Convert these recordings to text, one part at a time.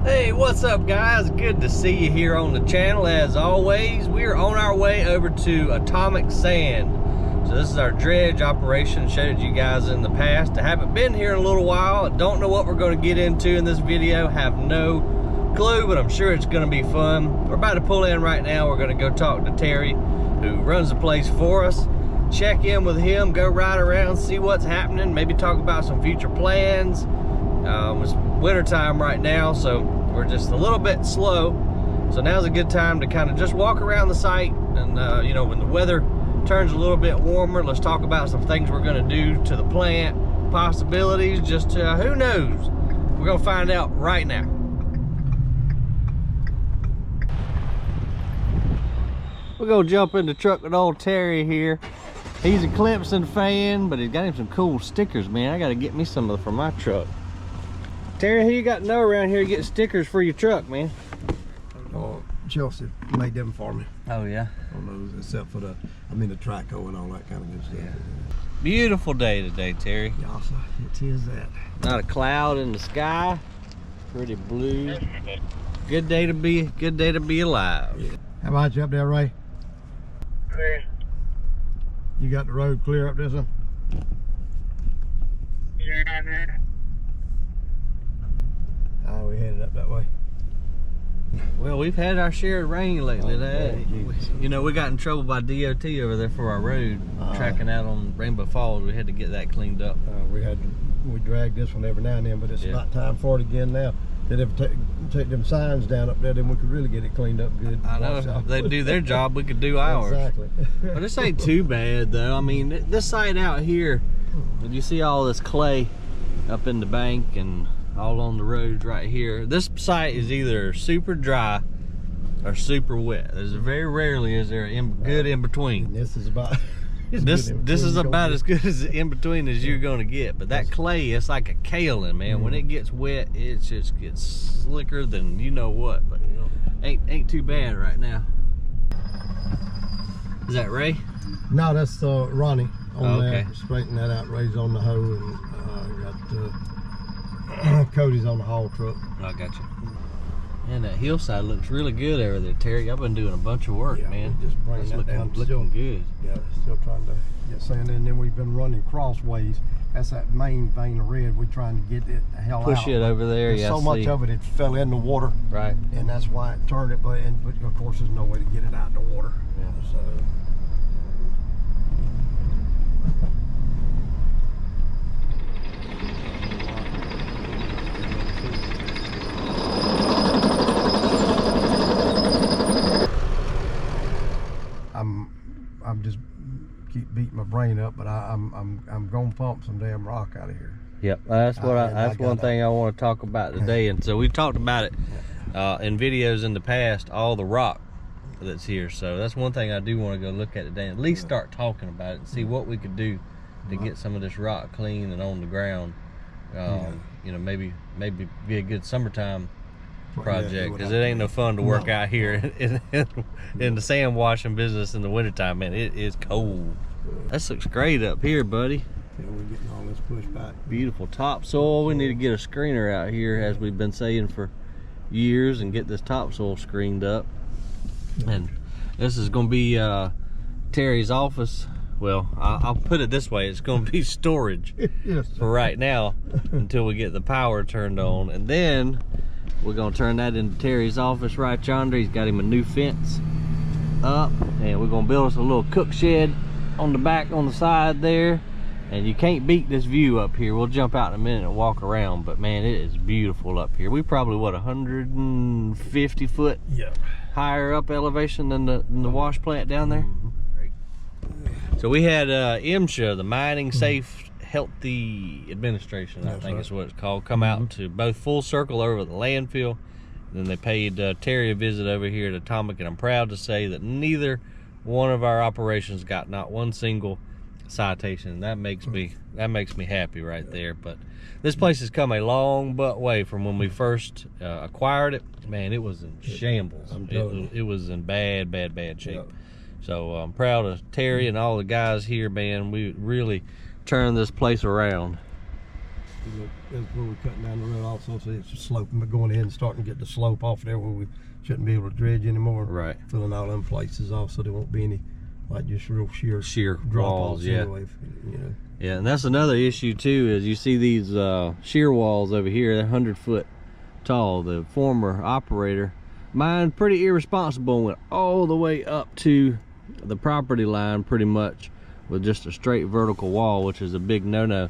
Hey, what's up guys? Good to see you here on the channel. As always, we're on our way over to Atomic Sand. So this is our dredge operation. Showed you guys in the past. I haven't been here in a little while. I don't know what we're going to get into in this video. Have no clue, but I'm sure it's going to be fun. We're about to pull in right now. We're going to go talk to Terry, who runs the place for us. Check in with him, go ride around, see what's happening, maybe talk about some future plans. It's winter time right now, so we're just a little bit slow. So now's a good time to kind of just walk around the site, and you know, when the weather turns a little bit warmer, let's talk about some things we're going to do to the plant, possibilities, just who knows. We're going to find out right now. We're going to jump in the truck with old Terry here. He's a Clemson fan, but he's got him some cool stickers, man. I got to get me some of them for my truck. Terry, who you got to know around here to get stickers for your truck, man? Oh, Chelsea made them for me. Oh, yeah? On those, except for the Traco and all that kind of good stuff. Yeah. Beautiful day today, Terry. Yeah, so it is that. Not a cloud in the sky. Pretty blue. Good day to be alive. Yeah. How about you up there, Ray? Clear. You got the road clear up this one? Yeah, man. Ah, we headed up that way. Well, we've had our share of rain lately. You know, we got in trouble by DOT over there for our road, tracking out on Rainbow Falls. We had to get that cleaned up. We dragged this one every now and then, but it's about time for it again now. They'd ever take them signs down up there, then we could really get it cleaned up good. I know, if they do their job, we could do ours. Exactly. But this ain't too bad though. I mean, this site out here, you see all this clay up in the bank and all on the roads right here. This site is either super dry or super wet. There's very rarely is there a good in between. And this is about this is about as good as in between as you're gonna get. But that clay, it's like a kaolin, man. When it gets wet, it just gets slicker than you know what. But ain't too bad right now. Is that Ray? No, that's Ronnie on okay. there. Straighten that out. Ray's on the hoe, and got Cody's on the haul truck. I got you. And that hillside looks really good over there, Terry. I've been doing a bunch of work, man. Just bringing that down. Looking good. Yeah, still trying to get sand in. And then we've been running crossways. That's that main vein of red. We're trying to get it the hell out. Push it over there. Yeah, so much of it fell in the water. Right. And that's why it turned it. But of course, there's no way to get it out in the water. Yeah. So. I'm just keep beating my brain up, but I'm gonna pump some damn rock out of here. Yep, that's one thing I want to talk about today. And so we've talked about it in videos in the past, all the rock that's here. So that's one thing I do want to go look at today, at least start talking about it and see what we could do to get some of this rock clean and on the ground. You know, maybe be a good summertime project, because it ain't no fun to work out here in the sand washing business in the wintertime, man. It is cold. This looks great up here, buddy. Yeah, we're getting all this pushback. Beautiful topsoil. We need to get a screener out here, as we've been saying for years, and get this topsoil screened up. And this is going to be Terry's office. Well, I'll put it this way, it's going to be storage for right now until we get the power turned on, and then we're gonna turn that into Terry's office right yonder. He's got him a new fence up, and we're gonna build us a little cook shed on the back, on the side there. And you can't beat this view up here. We'll jump out in a minute and walk around, but man, it is beautiful up here. We probably, what, 150 foot higher up elevation than the wash plant down there. So we had MSHA, the Mining Safe Healthy Administration, I think is what it's called, come out to both full circle over the landfill. Then they paid Terry a visit over here at Atomic, and I'm proud to say that neither one of our operations got not one single citation. That makes me happy right there. But this place has come a long way from when we first acquired it. Man, it was in shambles. It was in bad shape. So I'm proud of Terry and all the guys here, man. We really turned this place around. That's where we're cutting down the road also, so it's sloping, but going in and starting to get the slope off there where we shouldn't be able to dredge anymore. Right. Filling all them places off so there won't be any like just real sheer drop walls, offs yeah. anyway, you know. Yeah, and that's another issue too, is you see these shear walls over here, they're 100-foot tall. The former operator, mine pretty irresponsible, went all the way up to the property line pretty much with just a straight vertical wall, which is a big no-no.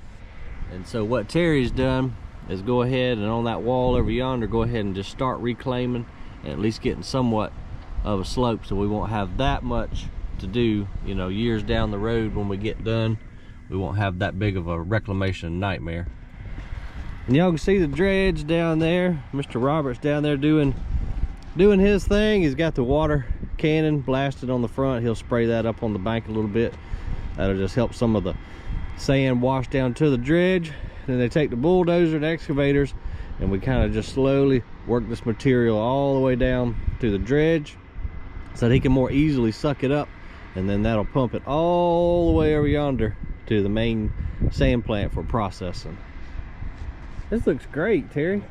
And so what Terry's done is go ahead and on that wall over yonder, go ahead and just start reclaiming and at least getting somewhat of a slope, so we won't have that much to do, you know, years down the road when we get done. We won't have that big of a reclamation nightmare. And y'all can see the dredge down there. Mr. Roberts down there doing his thing. He's got the water cannon blasted on the front. He'll spray that up on the bank a little bit. That'll just help some of the sand wash down to the dredge. Then they take the bulldozer and excavators, and we kind of just slowly work this material all the way down to the dredge so that he can more easily suck it up, and then that'll pump it all the way over yonder to the main sand plant for processing. This looks great, Terry.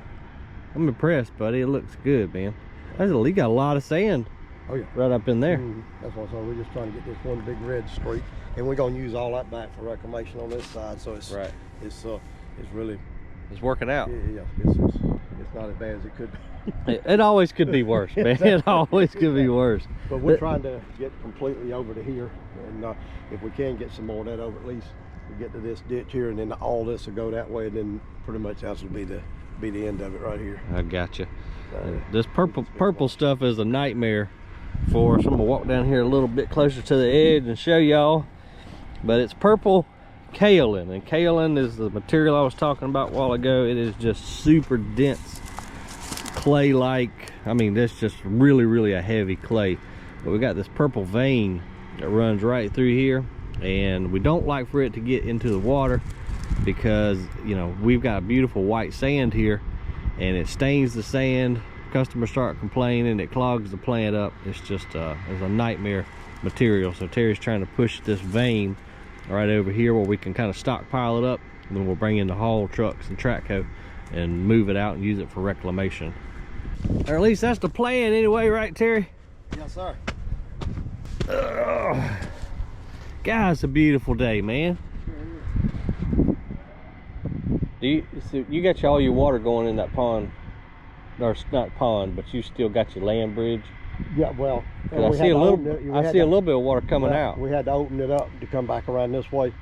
I'm impressed, buddy. It looks good, man. He got a lot of sand. Oh yeah, right up in there. That's why we're just trying to get this one big red streak, and we're gonna use all that back for reclamation on this side. So it's right. It's really, it's working out. Yeah, it's not as bad as it could be. It always could be worse, man. It always could be worse. But we're trying to get completely over to here, and if we can get some more of that over, at least we get to this ditch here, and then all this will go that way, and then pretty much that will be the end of it right here. I gotcha. This purple stuff is a nightmare for us. I'm gonna walk down here a little bit closer to the edge and show y'all. But it's purple kaolin, and kaolin is the material I was talking about a while ago. It is just super dense clay-like. I mean, that's just really a heavy clay. But we got this purple vein that runs right through here, and we don't like for it to get into the water because, you know, we've got a beautiful white sand here, and it stains the sand. Customers start complaining, it clogs the plant up. It's just it's a nightmare material. So Terry's trying to push this vein right over here where we can kind of stockpile it up, and then we'll bring in the haul trucks and track hoe and move it out and use it for reclamation. Or at least that's the plan anyway, right, Terry? Yes, sir. God, it's a beautiful day, man. You got all your water going in that pond, or not pond, but you still got your land bridge? Yeah, well, I see a little bit of water coming out. We had to open it up to come back around this way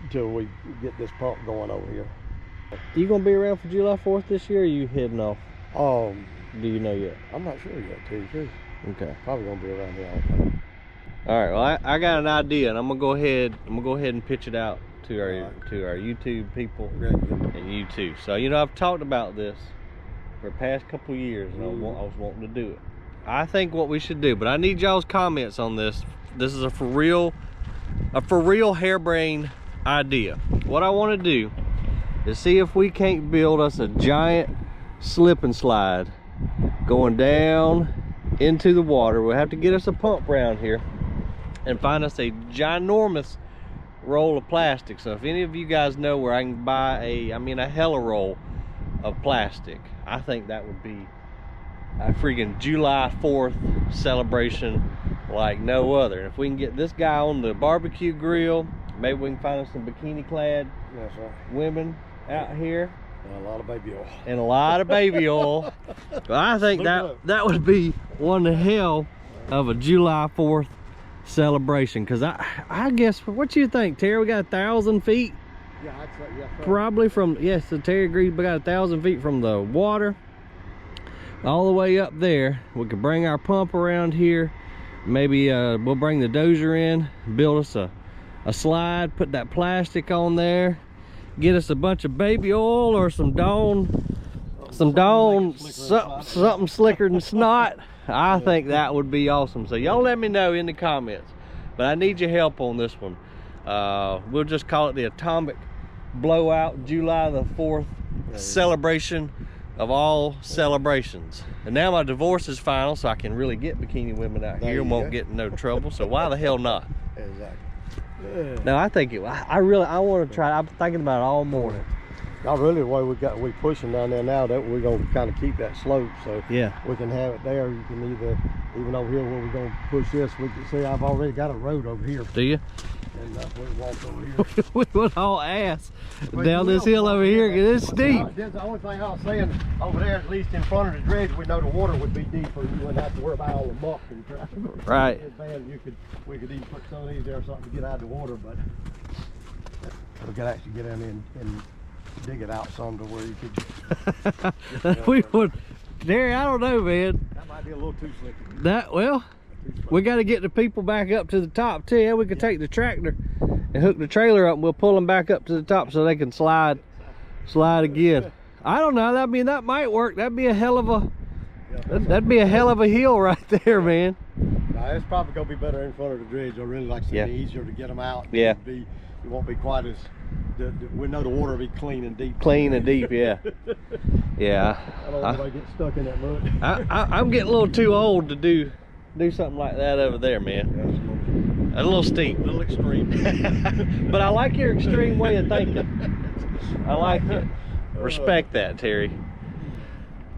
until we get this pump going over here. You gonna be around for July 4th this year, or are you heading off? Do you know yet? I'm not sure yet, too. Okay. Probably gonna be around here all the time. All right. Well, I got an idea, and I'm gonna go ahead and pitch it out to our YouTube people and you too. So, you know, I've talked about this for the past couple years, and I was wanting to do it. I think what we should do, but I need y'all's comments on this. This is a for real harebrained idea. What I want to do is see if we can't build us a giant slip and slide going down into the water. We'll have to get us a pump around here and find us a ginormous roll of plastic. So if any of you guys know where I can buy a hella roll of plastic, I think that would be a freaking July 4th celebration like no other. And if we can get this guy on the barbecue grill, maybe we can find us some bikini clad women out here. And a lot of baby oil. And a lot of baby oil. But I think that would be one hell of a July 4th celebration. Because I guess, what you think, Terry? We got 1,000 feet? Yeah, I'd say, yeah. Probably from, yes, so Terry agreed, we got 1,000 feet from the water all the way up there. We could bring our pump around here. Maybe we'll bring the dozer in, build us a slide, put that plastic on there, get us a bunch of baby oil or something slicker than snot. I think that would be awesome. So y'all let me know in the comments, but I need your help on this one. We'll just call it the Atomic Blowout July the 4th celebration of all celebrations. And now my divorce is final, so I can really get bikini women out here and won't get in no trouble. So why the hell not? Exactly. Yeah. No, I think I want to try. I've been thinking about it all morning. Not really the way we pushing down there now, that we're gonna kind of keep that slope, so Yeah. we can have it there. You can either, even over here where we're gonna push this, we can see I've already got a road over here. Do you? And we walk over here. We would all ass down this hill over here because it's steep. The only thing I was saying over there, at least in front of the dredge, we know the water would be deeper. You wouldn't have to worry about all the muck and crap. Right. It's bad. We could even put some of these there or something to get out of the water, but we could actually get in and dig it out some to where you could. We would, Terry. I don't know, man. That might be a little too slick. We got to get the people back up to the top too. Yeah, we could take the tractor and hook the trailer up, and we'll pull them back up to the top so they can slide again. I don't know. I mean, that might work. That'd be a hell of a hill right there, man. Nah, it's probably gonna be better in front of the dredge. I really like to say easier to get them out. Yeah. It won't be quite as. We know the water will be clean and deep. Clean and deep, yeah. Yeah. I don't want to get stuck in that mud. I'm getting a little too old to do something like that over there, man. A little steep, a little extreme. But I like your extreme way of thinking. I like it. Respect that, Terry.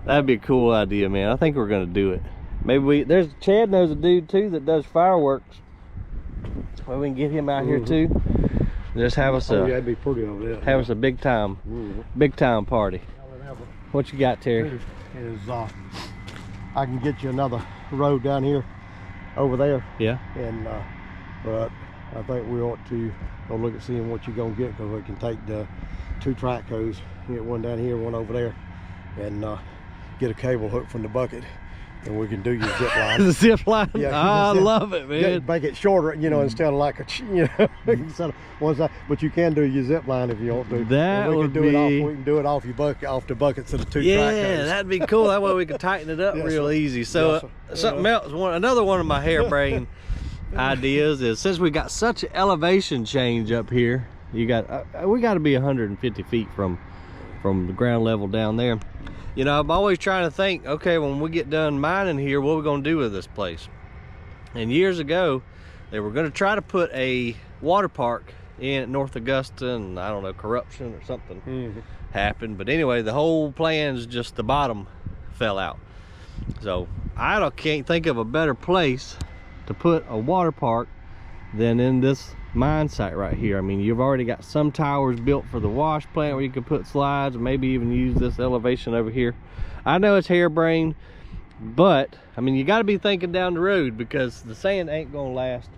That'd be a cool idea, man. I think we're gonna do it. Maybe Chad knows a dude too that does fireworks. Well, we can get him out here too. Just have us that'd be pretty over there. Have us a big time party. What you got, Terry? Is I can get you another road down here, over there. Yeah. And but I think we ought to go look at seeing what you're gonna get, because we can take the 2 track hose, get one down here, one over there, and get a cable hook from the bucket. And we can do your zip line. The zip line? Yeah, I love it, man. Yeah, make it shorter, instead of like instead of one side. But you can do your zip line if you want to. That we would can be. Do it off, we can do it off your bucket, off the buckets of the 2 track. Yeah, that'd be cool. That way we can tighten it up real easy. So something else. Another one of my harebrained ideas is, since we got such an elevation change up here, we got to be 150 feet from the ground level down there. I'm always trying to think, okay, when we get done mining here, what are we going to do with this place? And years ago, they were going to try to put a water park in at North Augusta, and I don't know, corruption or something happened. But anyway, the whole plan's just the bottom fell out. So I can't think of a better place to put a water park than in this mine site right here. I mean, you've already got some towers built for the wash plant where you could put slides, and maybe even use this elevation over here. I know it's harebrained, but I mean, you got to be thinking down the road, because the sand ain't gonna last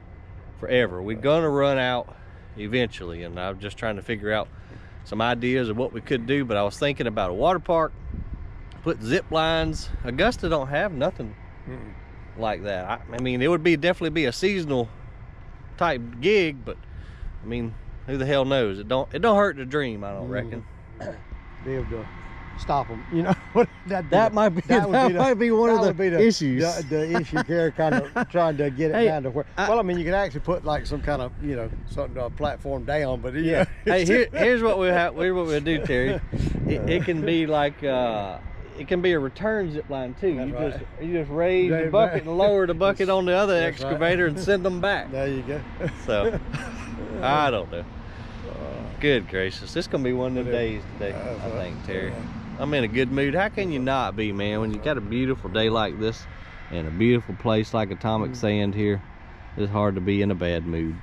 forever. We're gonna run out eventually, and I'm just trying to figure out some ideas of what we could do. But I was thinking about a water park, put zip lines. Augusta don't have nothing like that. I mean, it would definitely be a seasonal type gig, but I mean, who the hell knows? It don't hurt to dream, I don't reckon. Be able to stop them, that might be one of the issues. The issue here, kind of trying to get it down to where. Well, I mean, you could actually put like some kind of something platform down, but yeah. Hey, here's what we'll do, Terry. It can be like it can be a return zip line too. You just raise the bucket and lower the bucket on the other excavator and send them back. There you go. So I don't know. Good gracious, this is gonna be one of the days today, I think, Terry. I'm in a good mood. How can you not be, man, when you got a beautiful day like this and a beautiful place like Atomic Sand here? It's hard to be in a bad mood.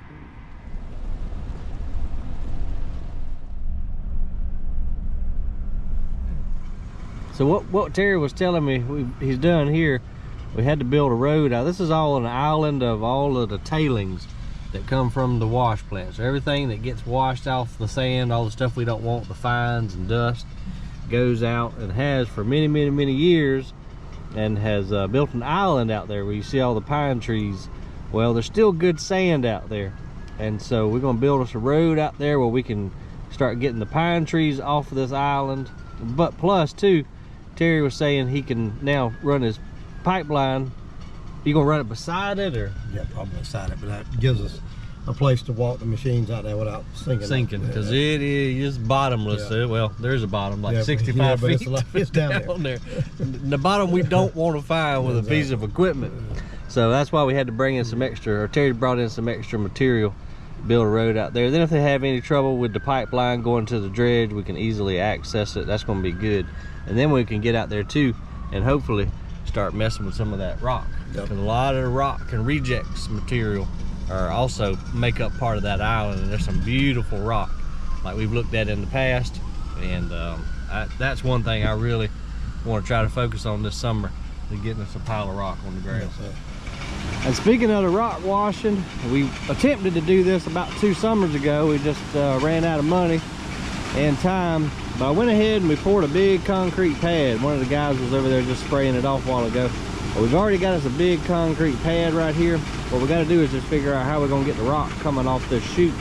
So what Terry was telling me he's done here, we had to build a road. Now this is all an island of all of the tailings that come from the wash plant. So everything that gets washed off the sand, all the stuff we don't want, the fines and dust, goes out, and has for many years, and has built an island out there where you see all the pine trees. Well, there's still good sand out there, and so we're going to build us a road out there where we can start getting the pine trees off of this island. But plus too, Terry was saying he can now run his pipeline. You gonna run it beside it, or? Yeah, probably beside it, but that gives us a place to walk the machines out there without sinking. Because it is bottomless. Yeah. Well, there's a bottom, like 65 feet it's down there. The bottom we don't want to find with a piece of equipment. So that's why we had to bring in some extra, or Terry brought in some extra material build a road out there. Then if they have any trouble with the pipeline going to the dredge, we can easily access it. That's going to be good. And then we can get out there too and hopefully start messing with some of that rock. Yep. And a lot of the rock and rejects material are also make up part of that island, and there's some beautiful rock like we've looked at in the past. And that's one thing I really want to try to focus on this summer, to getting us a pile of rock on the ground. And speaking of the rock washing, we attempted to do this about 2 summers ago. We just ran out of money and time, but I went ahead and we poured a big concrete pad. One of the guys was over there just spraying it off a while ago. But we've already got us a big concrete pad right here. What we got to do is just figure out how we're going to get the rock coming off this chute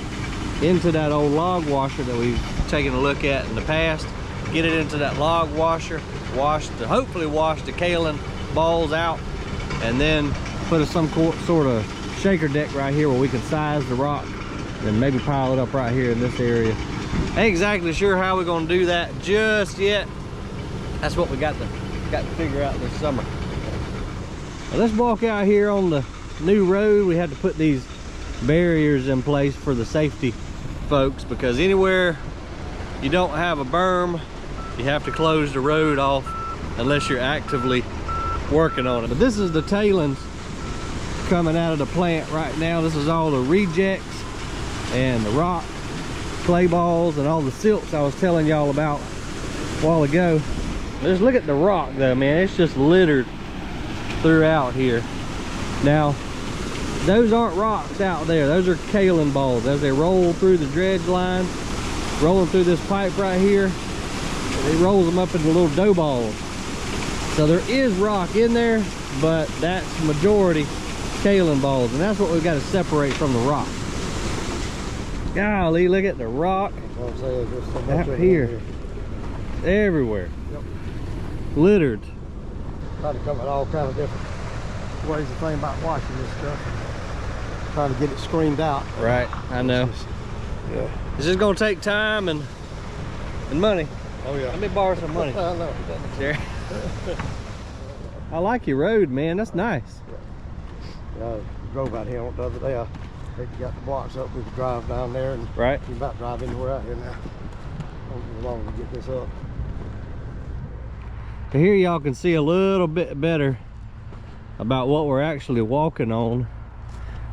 into that old log washer that we've taken a look at in the past. Get it into that log washer, hopefully wash the kaolin balls out, and then put some sort of shaker deck right here where we can size the rock and maybe pile it up right here in this area. Ain't exactly sure how we're going to do that just yet. That's what we got to figure out this summer. Now let's walk out here on the new road. We had to put these barriers in place for the safety folks, because anywhere you don't have a berm, you have to close the road off unless you're actively working on it. But this is the tailings coming out of the plant right now. This is all the rejects and the rock, clay balls, and all the silts I was telling y'all about a while ago. Just look at the rock though, man. It's just littered throughout here. Now, those aren't rocks out there. Those are kaolin balls. As they roll through the dredge line, rolling through this pipe right here, it rolls them up into little dough balls. So there is rock in there, but that's majority kaolin balls, and that's what we've got to separate from the rock. Golly, look at the rock out here. Everywhere. Yep. Littered. Trying to come in all kind of different ways to think about washing this stuff. Trying to get it screened out. Right, I know. Yeah. It's just gonna take time and money. Oh yeah. Let me borrow some money. I know. Jerry. I like your road, man. That's nice. Yeah, I drove out here the other day. I think you got the blocks up. We could drive down there, and right. We're about to drive anywhere out here now. Won't be long to get this up. Here y'all can see a little bit better about what we're actually walking on.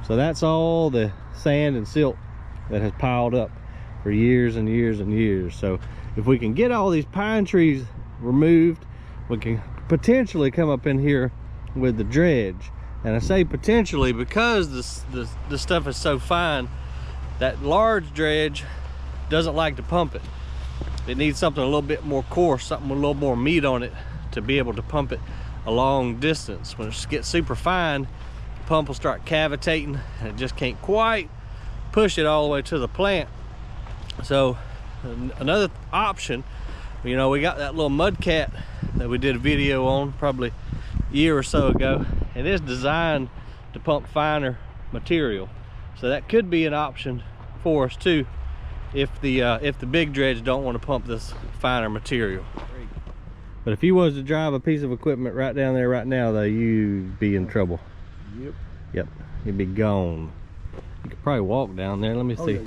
So that's all the sand and silt that has piled up for years and years and years. So if we can get all these pine trees removed, we can potentially come up in here with the dredge. And I say potentially because the stuff is so fine, that large dredge doesn't like to pump it. It needs something a little bit more coarse, something with a little more meat on it to be able to pump it a long distance. When it gets super fine, the pump will start cavitating and it just can't quite push it all the way to the plant. So another option, you know, we got that little mud cat that we did a video on probably a year or so ago. It is designed to pump finer material, so that could be an option for us too if the big dredge don't want to pump this finer material. But if you was to drive a piece of equipment right down there right now though, you'd be in trouble. Yep, you'd be gone. You could probably walk down there. Let me see.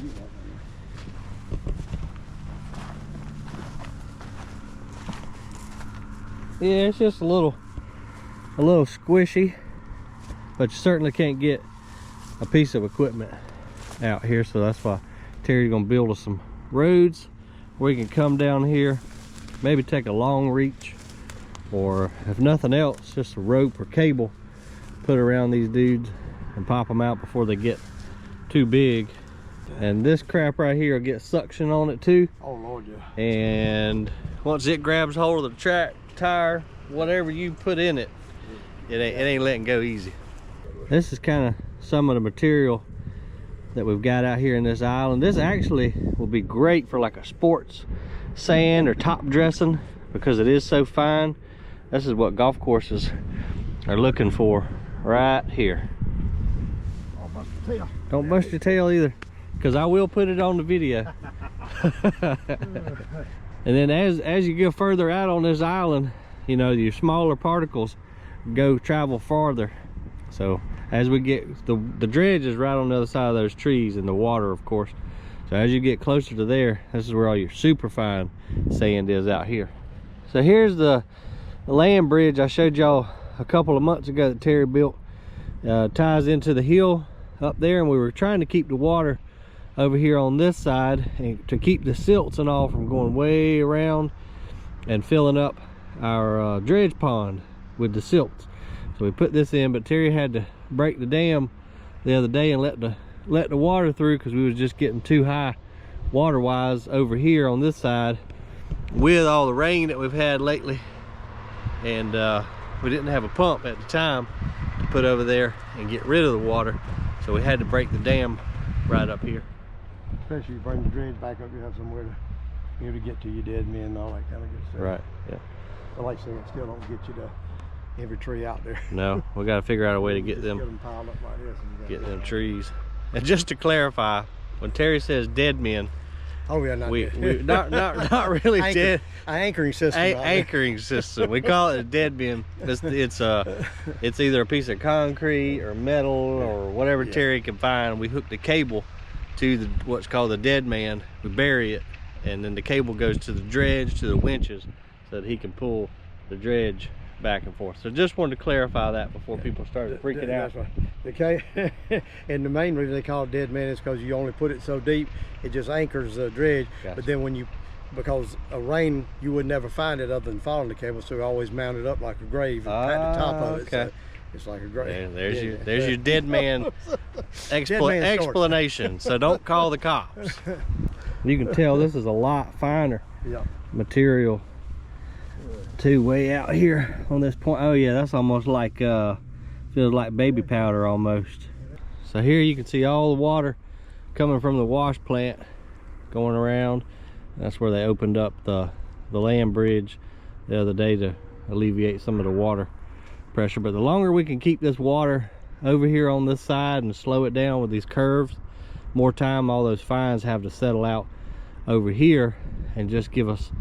Yeah, it's just a little squishy, but you certainly can't get a piece of equipment out here. So that's why Terry's gonna build us some roads where we can come down here, maybe take a long reach, or if nothing else, just a rope or cable, put around these dudes and pop them out before they get too big. And this crap right here will get suction on it too. Oh Lord, yeah. And once it grabs hold of the track, tire, whatever you put in it, it ain't letting go easy. This is kind of some of the material that we've got out here in this island. This actually will be great for like a sports sand or top dressing because it is so fine. This is what golf courses are looking for right here. Don't bust your tail. Don't bust your tail either, because I will put it on the video. And then as you go further out on this island, you know, your smaller particles travel farther. So as we get, the dredge is right on the other side of those trees and the water, of course. So as you get closer to there, this is where all your super fine sand is out here. So here's the land bridge I showed y'all a couple of months ago that Terry built. Ties into the hill up there, and we were trying to keep the water over here on this side and to keep the silts and all from going way around and filling up our dredge pond with the silts. So we put this in, but Terry had to break the dam the other day and let the water through because we was just getting too high water wise over here on this side with all the rain that we've had lately, and we didn't have a pump at the time to put over there and get rid of the water, so we had to break the dam right up here. Especially you bring the dredge back up, you have somewhere to get to your dead men and all that kind of good stuff. Right, yeah. But like I said, it still don't get you to every tree out there. No, we got to figure out a way to get them piled up like this. And get them trees. And just to clarify, when Terry says dead men, oh yeah, not dead. not really dead. Anchoring system. Anchoring system. We call it a dead bin. It's either a piece of concrete or metal or whatever Terry can find. We hook the cable to what's called the dead man. We bury it, and then the cable goes to the dredge, to the winches, so that he can pull the dredge back and forth. So just wanted to clarify that before people started freaking out. That's right. And the main reason they call it dead man is because you only put it so deep, it just anchors the dredge. Gotcha. But then when you, because of rain, you would never find it other than following the cable, so you always mount it up like a grave at the top of it. Okay. So it's like a grave. Yeah, there's your dead man explanation. So don't call the cops. You can tell this is a lot finer material too, way out here on this point. Oh yeah, that's almost like feels like baby powder almost. So here you can see all the water coming from the wash plant going around. That's where they opened up the land bridge the other day to alleviate some of the water pressure. But the longer we can keep this water over here on this side and slow it down with these curves, more time all those fines have to settle out over here and just give us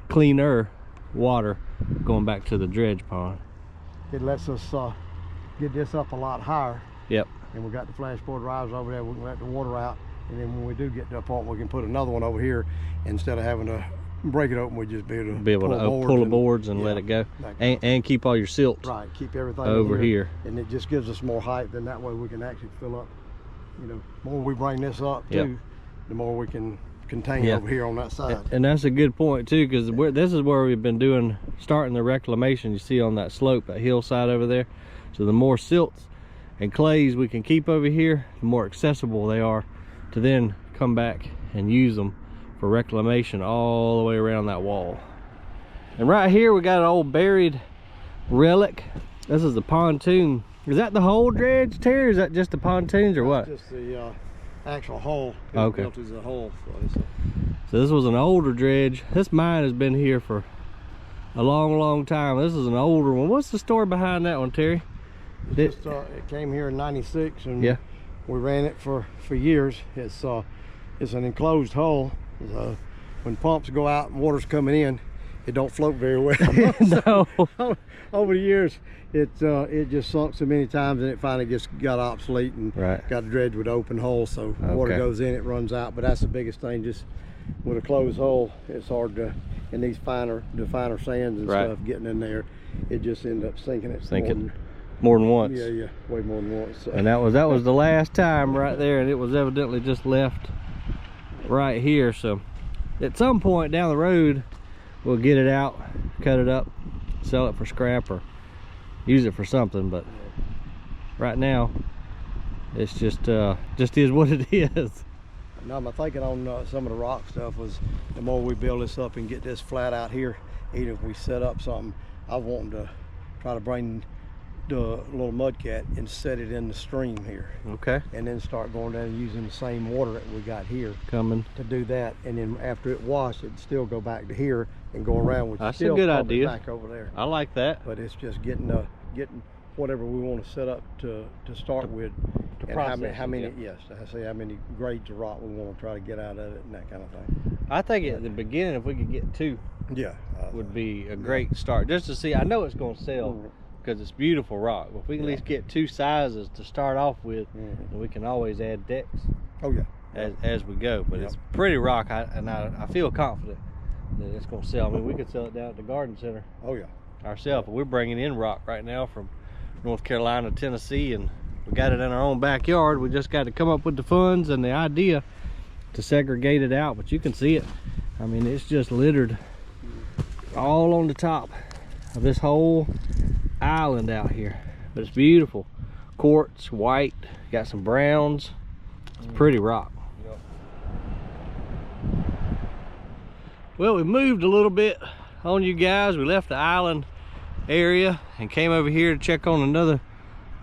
cleaner water going back to the dredge pond. It lets us get this up a lot higher. Yep. And we got the flashboard drives over there, we can let the water out, and then when we do get to a point, we can put another one over here. Instead of having to break it open, we just be able to pull the boards and let it go, and keep all your silt keep everything over here. And it just gives us more height, then that way we can actually fill up, you know, the more we bring this up too, the more we can contain over here on that side. And that's a good point too, because this is where we've been starting the reclamation. You see on that slope, that hillside over there. So the more silts and clays we can keep over here, the more accessible they are to then come back and use them for reclamation all the way around that wall. And right here we got an old buried relic. This is the pontoon. Is that the whole dredge, Terry, or is that just the pontoons or what? Just the actual hull. Okay. Built as a hull. So this was an older dredge. This mine has been here for a long time. This is an older one. What's the story behind that one, Terry? It came here in '96, and we ran it for years. It's an enclosed hull. When pumps go out and water's coming in, it don't float very well. No. Over the years, it just sunk so many times, and it finally just got obsolete and got a dredge with an open hole. So water goes in, it runs out. But that's the biggest thing. Just with a closed hole, it's hard to, and these finer sands and stuff getting in there, it just ends up sinking it. Sinking more than once. Yeah, way more than once. So. And that was the last time right there, and it was evidently just left right here. So at some point down the road, we'll get it out, cut it up, sell it for scrap or use it for something. But right now, it's just is what it is. Now my thinking on some of the rock stuff was, the more we build this up and get this flat out here, even if we set up something, I want to try to bring the little mudcat and set it in the stream here. Okay. And then start going down and using the same water that we got here coming to do that. And then after it washed, it'd still go back to here and go around, which that's still a good idea. Back over there. I like that. But it's just getting whatever we want to set up to start with, to and process how many yes, I say how many grades of rock we want to try to get out of it and that kind of thing. I think at the beginning, if we could get two, would be a great start, just to see. I know it's going to sell because it's beautiful rock. But if we can at least get 2 sizes to start off with, then we can always add decks. Oh yeah. As we go. But it's pretty rock, and I feel confident that it's going to sell. I mean, we could sell it down at the garden center. Oh yeah. Ourselves, but we're bringing in rock right now from North Carolina, Tennessee, and we got it in our own backyard. We just got to come up with the funds and the idea to segregate it out. But you can see it. I mean, it's just littered all on the top of this whole island out here. But it's beautiful. Quartz, white, got some browns. It's pretty rock. Well, we moved a little bit on you guys. We left the island area and came over here to check on another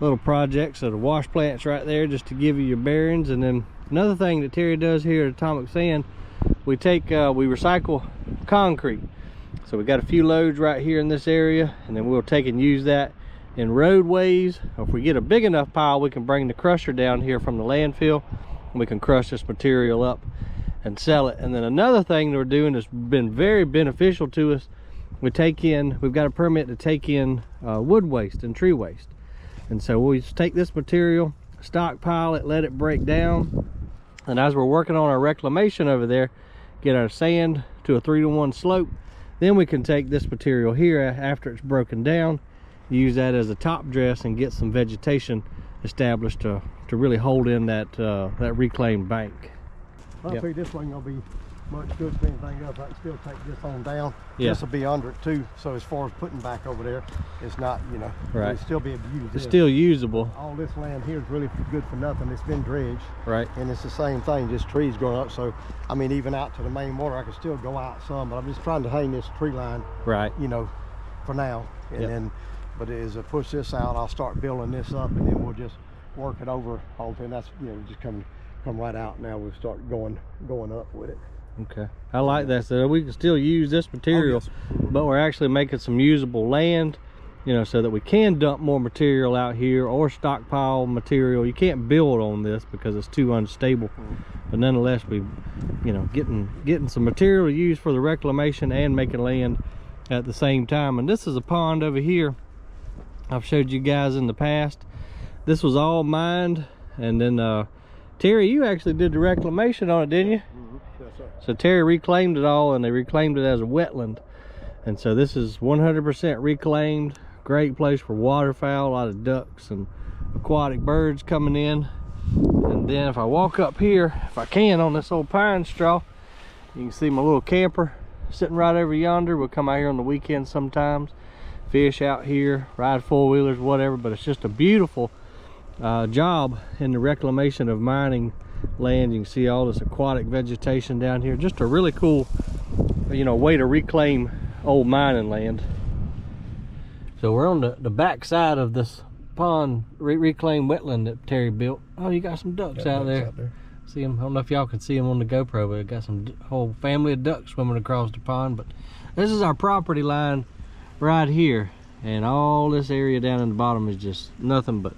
little project. So the wash plant's right there just to give you your bearings. And then another thing that Terry does here at Atomic Sand, we recycle concrete. So we got a few loads right here in this area, and then we'll take and use that in roadways. Or if we get a big enough pile, we can bring the crusher down here from the landfill and we can crush this material up and sell it. And then another thing that we're doing that's been very beneficial to us, we've got a permit to take in wood waste and tree waste. And so we just take this material, stockpile it, let it break down, and as we're working on our reclamation over there, get our sand to a 3-to-1 slope, then we can take this material here after it's broken down, use that as a top dress and get some vegetation established to really hold in that reclaimed bank. I think this one gonna be much good for anything else. I can still take this on down. Yeah. This will be under it too. So as far as putting back over there, it's not, you know, right. It'll still be able to use It's this. still usable. All this land here is really good for nothing. It's been dredged. Right. And it's the same thing, just trees growing up. So, I mean, even out to the main water, I can still go out some, but I'm just trying to hang this tree line, Right. you know, for now. And then, but as I push this out, I'll start building this up, and then we'll just work it over all the time. That's, you know, just come right out. Now we'll start going up with it. Okay, I like that. So we can still use this material, but we're actually making some usable land, you know, so that we can dump more material out here or stockpile material. You can't build on this because it's too unstable, but nonetheless, we, you know, getting some material to use for the reclamation and making land at the same time. And this is a pond over here I've showed you guys in the past. This was all mined, and then Terry, you actually did the reclamation on it, didn't you? Yes, sir. So Terry reclaimed it all, and they reclaimed it as a wetland. And so this is 100% reclaimed. Great place for waterfowl, a lot of ducks and aquatic birds coming in. And then if I walk up here, if I can, on this old pine straw, you can see my little camper sitting right over yonder. We'll come out here on the weekends sometimes, fish out here, ride 4-wheelers, whatever. But it's just a beautiful job in the reclamation of mining land. You can see all this aquatic vegetation down here. Just a really cool, you know, way to reclaim old mining land. So we're on the back side of this pond, reclaimed wetland that Terry built. Oh, you got some ducks out there. See them? I don't know if y'all can see them on the GoPro, but it got some whole family of ducks swimming across the pond. But this is our property line right here, and all this area down in the bottom is just nothing but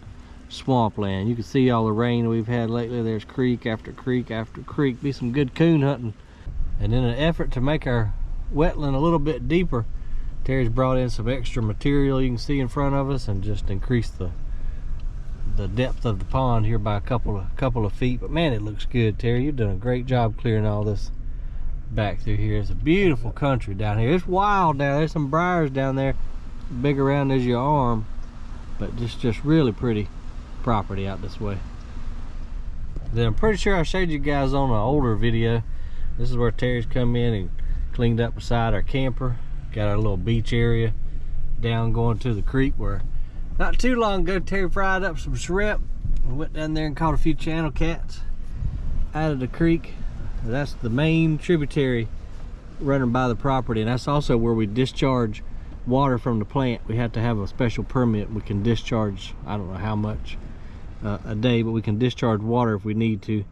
swampland. You can see all the rain we've had lately. There's creek after creek after creek. Be some good coon hunting. And in an effort to make our wetland a little bit deeper, Terry's brought in some extra material you can see in front of us and just increase the depth of the pond here by a couple of feet. But man, it looks good. Terry, you've done a great job clearing all this back through here. It's a beautiful country down here. It's wild down there. There's some briars down there big around as your arm, but just really pretty property out this way. Then I'm pretty sure I showed you guys on an older video. This is where Terry's come in and cleaned up beside our camper. Got our little beach area down going to the creek where not too long ago Terry fried up some shrimp. We went down there and caught a few channel cats out of the creek. That's the main tributary running by the property, and that's also where we discharge water from the plant. We have to have a special permit. We can discharge, I don't know how much a day, but we can discharge water if we need to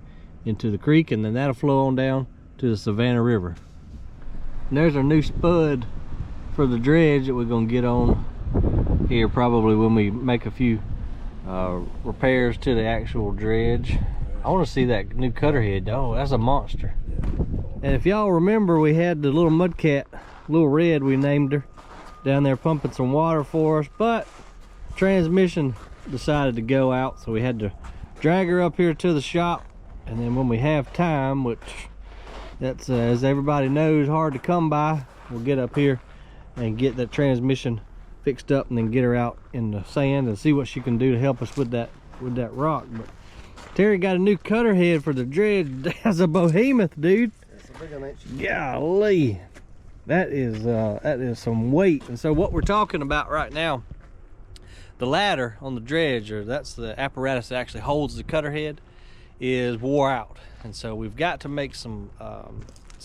into the creek, and then that'll flow on down to the Savannah River. And there's our new spud for the dredge that we're gonna get on here probably when we make a few repairs to the actual dredge. I want to see that new cutter head. Oh, that's a monster. And if y'all remember, we had the little mudcat, Little Red we named her, down there pumping some water for us, but transmission decided to go out, so we had to drag her up here to the shop, and then when we have time, which that's as everybody knows hard to come by, we'll get up here and get that transmission fixed up and then get her out in the sand and see what she can do to help us with that rock. But Terry got a new cutter head for the dredge. That's a behemoth, dude. That's a big one, ain't she? Golly, that is some weight. And so what we're talking about right now, the ladder on the dredge, or that's the apparatus that actually holds the cutter head, is wore out, and so we've got to make some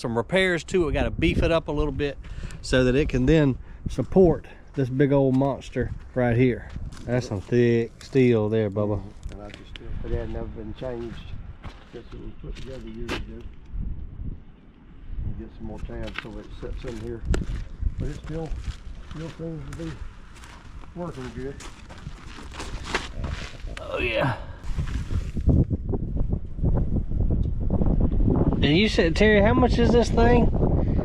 repairs to it. We got to beef it up a little bit so that it can then support this big old monster right here. That's some thick steel there, Bubba. And I just it had never been changed since it was put together years ago. And get some more tabs so it sits in here, but it still seems to be working good. Oh yeah. And you said, Terry, how much is this thing?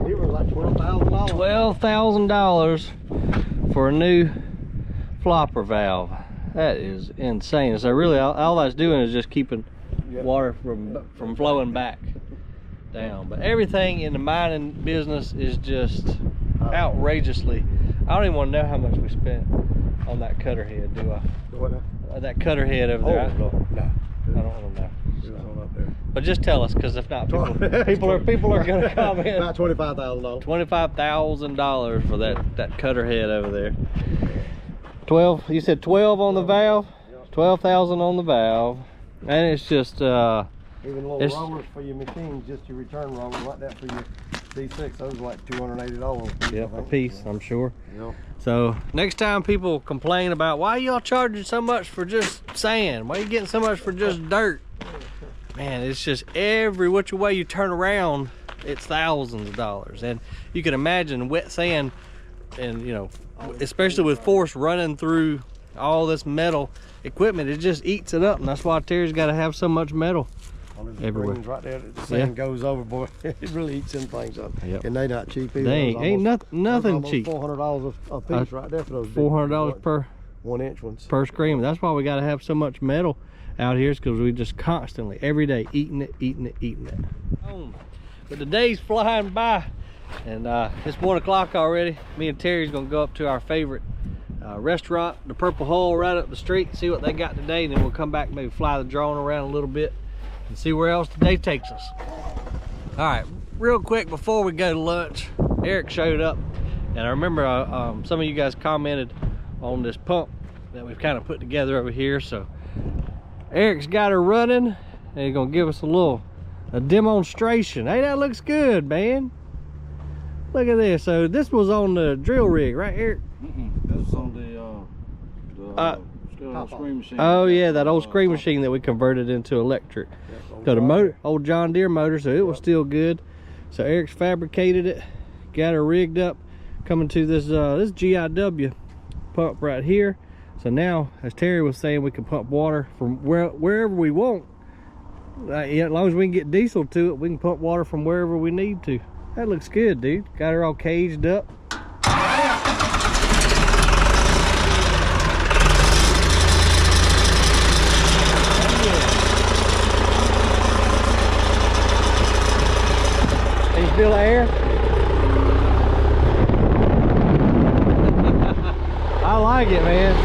It was like $12,000. $12,000 for a new flopper valve. That is insane. So really, all that's doing is just keeping water from flowing back down. But everything in the mining business is just outrageously. I don't even want to know how much we spent on that cutter head, do I? What now? That cutter head over there. No. I don't want to know. It was on up there. But just tell us, because if not, people are going to comment. About $25,000. $25,000 for that cutter head over there. 12. You said 12 on the valve. 12,000 on the valve, and it's just even little rollers for your machines, just your return roller like that for your D6. Those are like $280. Yep, a piece, I'm sure. Yep. So next time people complain about why y'all charging so much for just sand, why you getting so much for just dirt, man, it's just every which way you turn around, it's thousands of dollars. And you can imagine wet sand, and you know, especially with force running through all this metal equipment, it just eats it up, and that's why Terry's got to have so much metal everywhere. Right there, the sand goes over, boy. It really eats them things up. Yep. And they not cheap either. They ain't nothing cheap. $400 a piece right there for those. $400 per 1 inch ones. Per screamer. That's why we got to have so much metal out here, is because we just constantly, every day, eating it. But the day's flying by, and it's 1 o'clock already. Me and Terry's gonna go up to our favorite restaurant, the Purple Hole, right up the street, see what they got today, and then we'll come back, maybe fly the drone around a little bit and see where else the day takes us. All right, real quick before we go to lunch, Eric showed up, and I remember some of you guys commented on this pump that we've kind of put together over here. So Eric's got her running, and he's gonna give us a demonstration. Hey, that looks good, man. Look at this. So this was on the drill rig, right, Eric? This was on the screen machine. Oh yeah, that old screen machine that we converted into electric. Got a motor, old John Deere motor, so it was still good. So Eric's fabricated it, got her rigged up, coming to this this GIW pump right here. So now, as Terry was saying, we can pump water from wherever we want. As long as we can get diesel to it, we can pump water from wherever we need to. That looks good, dude. Got her all caged up. Can you feel the air? I like it, man.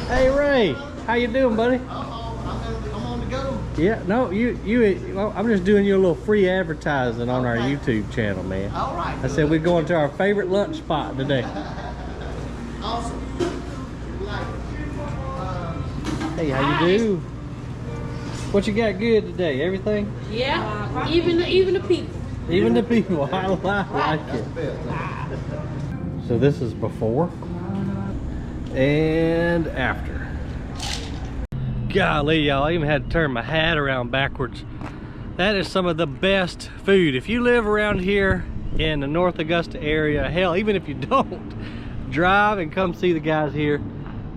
Hey Ray, how you doing, buddy? I'm on the go. Yeah, no, well, I'm just doing you a little free advertising on our YouTube channel, man. All right. I said we're going to our favorite lunch spot today. Awesome. Hey, how you do? What you got good today? Everything? Yeah, even the people. Even the people. I like it. So this is before and after. Golly, y'all, I even had to turn my hat around backwards. That is some of the best food. If you live around here in the North Augusta area, hell, even if you don't, drive and come see the guys here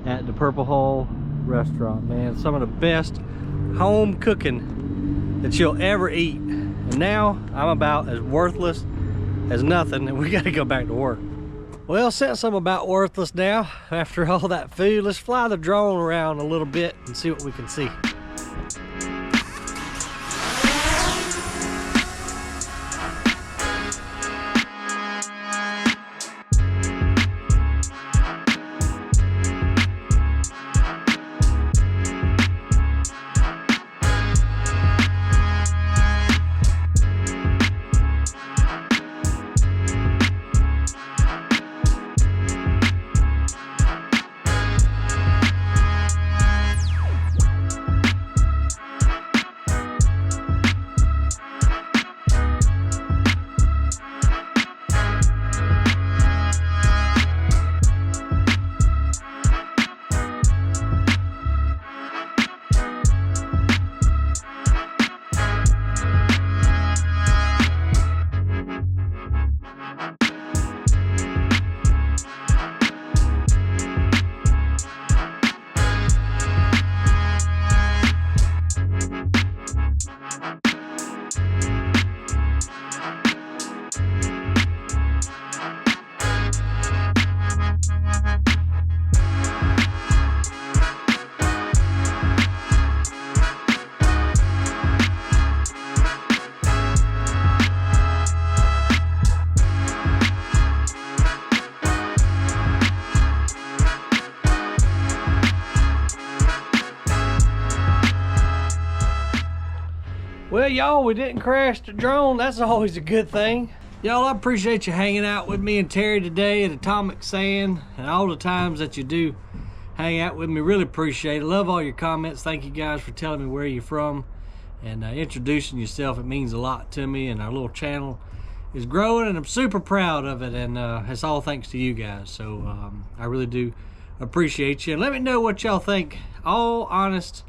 at the Purple Hole. restaurant, man. Some of the best home cooking that you'll ever eat. And now I'm about as worthless as nothing, and we gotta go back to work. Well, since I'm about worthless now, after all that food, let's fly the drone around a little bit and see what we can see. Well, y'all, we didn't crash the drone. That's always a good thing. Y'all, I appreciate you hanging out with me and Terry today at Atomic Sand, and all the times that you do hang out with me. Really appreciate it. Love all your comments. Thank you guys for telling me where you're from and introducing yourself. It means a lot to me, and our little channel is growing, and I'm super proud of it, and it's all thanks to you guys. So I really do appreciate you. And let me know what y'all think. All honest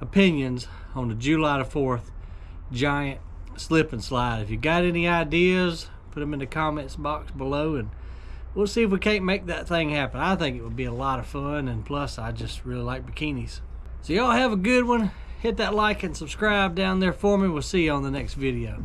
opinions on the July the 4th giant slip and slide. If you got any ideas, put them in the comments box below, and we'll see if we can't make that thing happen. I think it would be a lot of fun, and plus I just really like bikinis. So y'all have a good one. Hit that like and subscribe down there for me. We'll see you on the next video.